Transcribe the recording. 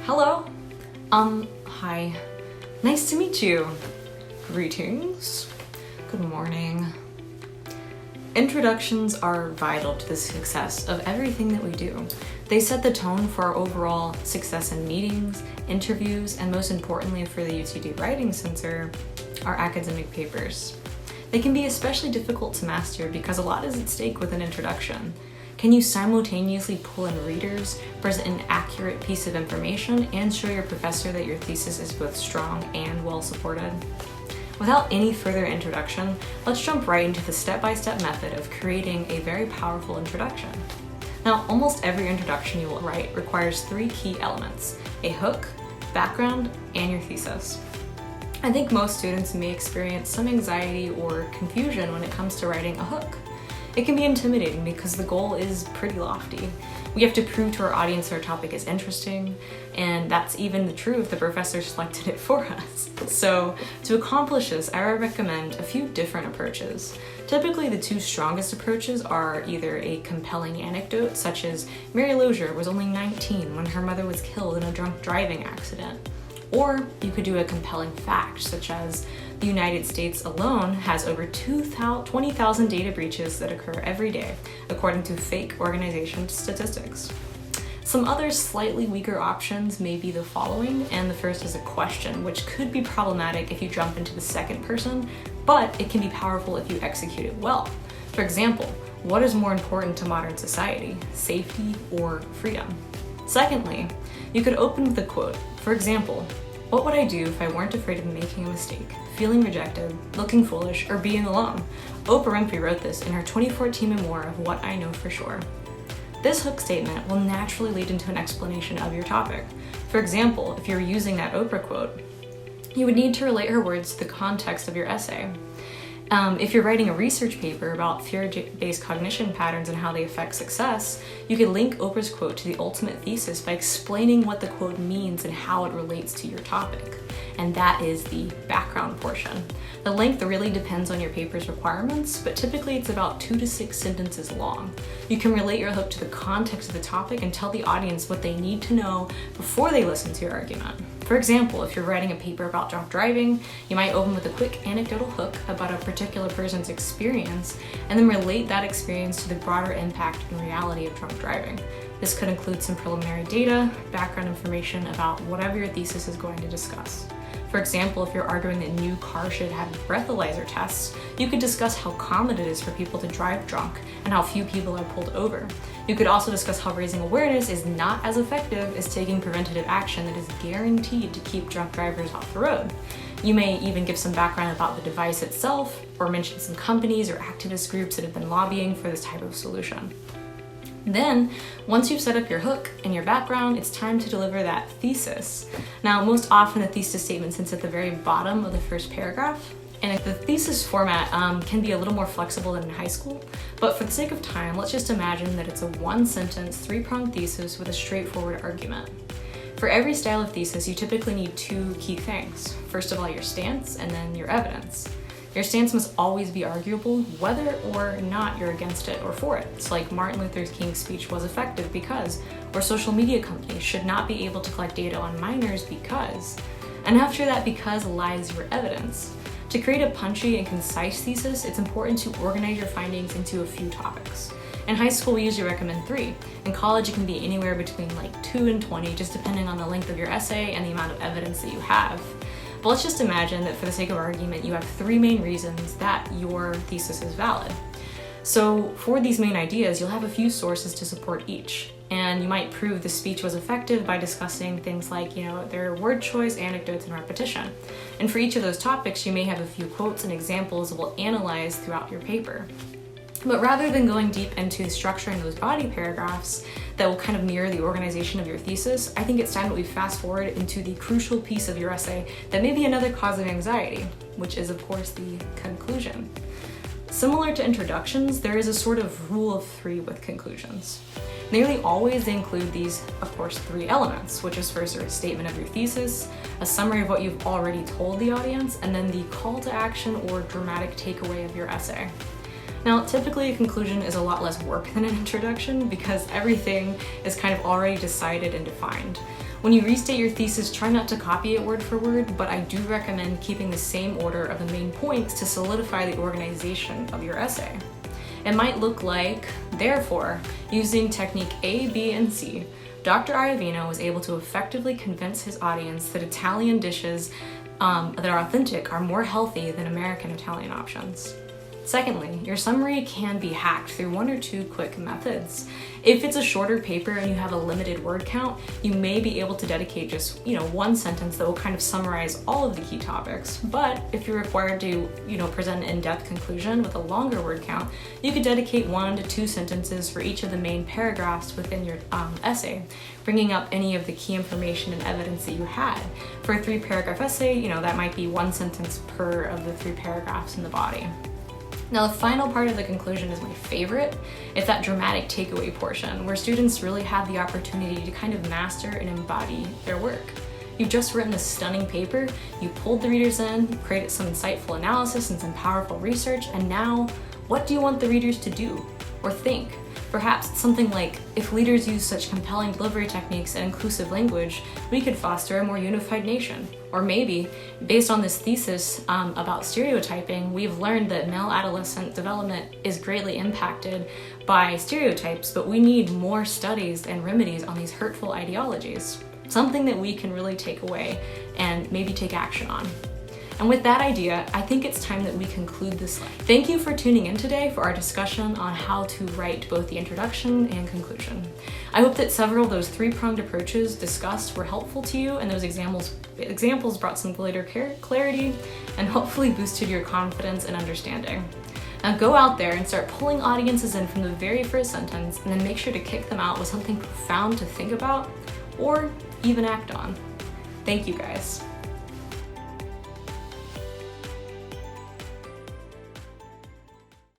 Hello? Hi. Nice to meet you. Greetings. Good morning. Introductions are vital to the success of everything that we do. They set the tone for our overall success in meetings, interviews, and most importantly for the UTD Writing Center, our academic papers. They can be especially difficult to master because a lot is at stake with an introduction. Can you simultaneously pull in readers, present an accurate piece of information, and show your professor that your thesis is both strong and well supported? Without any further introduction, let's jump right into the step-by-step method of creating a very powerful introduction. Now, almost every introduction you will write requires three key elements: a hook, background, and your thesis. I think most students may experience some anxiety or confusion when it comes to writing a hook. It can be intimidating because the goal is pretty lofty. We have to prove to our audience our topic is interesting, and that's even true if the professor selected it for us. So to accomplish this, I recommend a few different approaches. Typically, the two strongest approaches are either a compelling anecdote, such as Mary Lozier was only 19 when her mother was killed in a drunk driving accident. Or you could do a compelling fact, such as the United States alone has over 20,000 data breaches that occur every day, according to fake organization statistics. Some other slightly weaker options may be the following, and the first is a question, which could be problematic if you jump into the second person, but it can be powerful if you execute it well. For example, what is more important to modern society, safety or freedom? Secondly, you could open with a quote. For example, what would I do if I weren't afraid of making a mistake, feeling rejected, looking foolish, or being alone? Oprah Winfrey wrote this in her 2014 memoir of What I Know for Sure. This hook statement will naturally lead into an explanation of your topic. For example, if you're using that Oprah quote, you would need to relate her words to the context of your essay. If you're writing a research paper about fear-based cognition patterns and how they affect success, you could link Oprah's quote to the ultimate thesis by explaining what the quote means and how it relates to your topic. And that is the background portion. The length really depends on your paper's requirements, but typically it's about 2 to 6 sentences long. You can relate your hook to the context of the topic and tell the audience what they need to know before they listen to your argument. For example, if you're writing a paper about drunk driving, you might open with a quick anecdotal hook about a particular person's experience and then relate that experience to the broader impact and reality of drunk driving. This could include some preliminary data, background information about whatever your thesis is going to discuss. For example, if you're arguing that new cars should have breathalyzer tests, you could discuss how common it is for people to drive drunk and how few people are pulled over. You could also discuss how raising awareness is not as effective as taking preventative action that is guaranteed to keep drunk drivers off the road. You may even give some background about the device itself, or mention some companies or activist groups that have been lobbying for this type of solution. Then, once you've set up your hook and your background, it's time to deliver that thesis. Now, most often the thesis statement sits at the very bottom of the first paragraph, and the thesis format can be a little more flexible than in high school, but for the sake of time, let's just imagine that it's a one-sentence, three-pronged thesis with a straightforward argument. For every style of thesis, you typically need two key things. First of all, your stance, and then your evidence. Your stance must always be arguable, whether or not you're against it or for it. It's like Martin Luther King's speech was effective because, or social media companies should not be able to collect data on minors because. And after that because lies your evidence. To create a punchy and concise thesis, it's important to organize your findings into a few topics. In high school, we usually recommend 3. In college, it can be anywhere between 2 and 20, just depending on the length of your essay and the amount of evidence that you have. But let's just imagine that for the sake of argument, you have 3 main reasons that your thesis is valid. So for these main ideas, you'll have a few sources to support each. And you might prove the speech was effective by discussing things like, their word choice, anecdotes, and repetition. And for each of those topics, you may have a few quotes and examples that we'll analyze throughout your paper. But rather than going deep into structuring those body paragraphs that will kind of mirror the organization of your thesis, I think it's time that we fast forward into the crucial piece of your essay that may be another cause of anxiety, which is of course the conclusion. Similar to introductions, there is a sort of rule of 3 with conclusions. Nearly always they include these, of course, 3 elements, which is first a statement of your thesis, a summary of what you've already told the audience, and then the call to action or dramatic takeaway of your essay. Now, typically a conclusion is a lot less work than an introduction because everything is kind of already decided and defined. When you restate your thesis, try not to copy it word for word, but I do recommend keeping the same order of the main points to solidify the organization of your essay. It might look like, therefore, using technique A, B, and C, Dr. Iovino was able to effectively convince his audience that Italian dishes that are authentic are more healthy than American Italian options. Secondly, your summary can be hacked through one or two quick methods. If it's a shorter paper and you have a limited word count, you may be able to dedicate just, one sentence that will kind of summarize all of the key topics. But if you're required to, present an in-depth conclusion with a longer word count, you could dedicate 1 to 2 sentences for each of the main paragraphs within your essay, bringing up any of the key information and evidence that you had. For a 3-paragraph essay, that might be 1 sentence per of the 3 paragraphs in the body. Now, the final part of the conclusion is my favorite. It's that dramatic takeaway portion where students really have the opportunity to kind of master and embody their work. You've just written a stunning paper, you pulled the readers in, you created some insightful analysis and some powerful research, and now, what do you want the readers to do or think? Perhaps it's something like, if leaders use such compelling delivery techniques and inclusive language, we could foster a more unified nation. Or maybe, based on this thesis about stereotyping, we've learned that male adolescent development is greatly impacted by stereotypes, but we need more studies and remedies on these hurtful ideologies. Something that we can really take away and maybe take action on. And with that idea, I think it's time that we conclude this slide. Thank you for tuning in today for our discussion on how to write both the introduction and conclusion. I hope that several of those 3-pronged approaches discussed were helpful to you, and those examples brought some greater clarity and hopefully boosted your confidence and understanding. Now go out there and start pulling audiences in from the very first sentence, and then make sure to kick them out with something profound to think about or even act on. Thank you guys.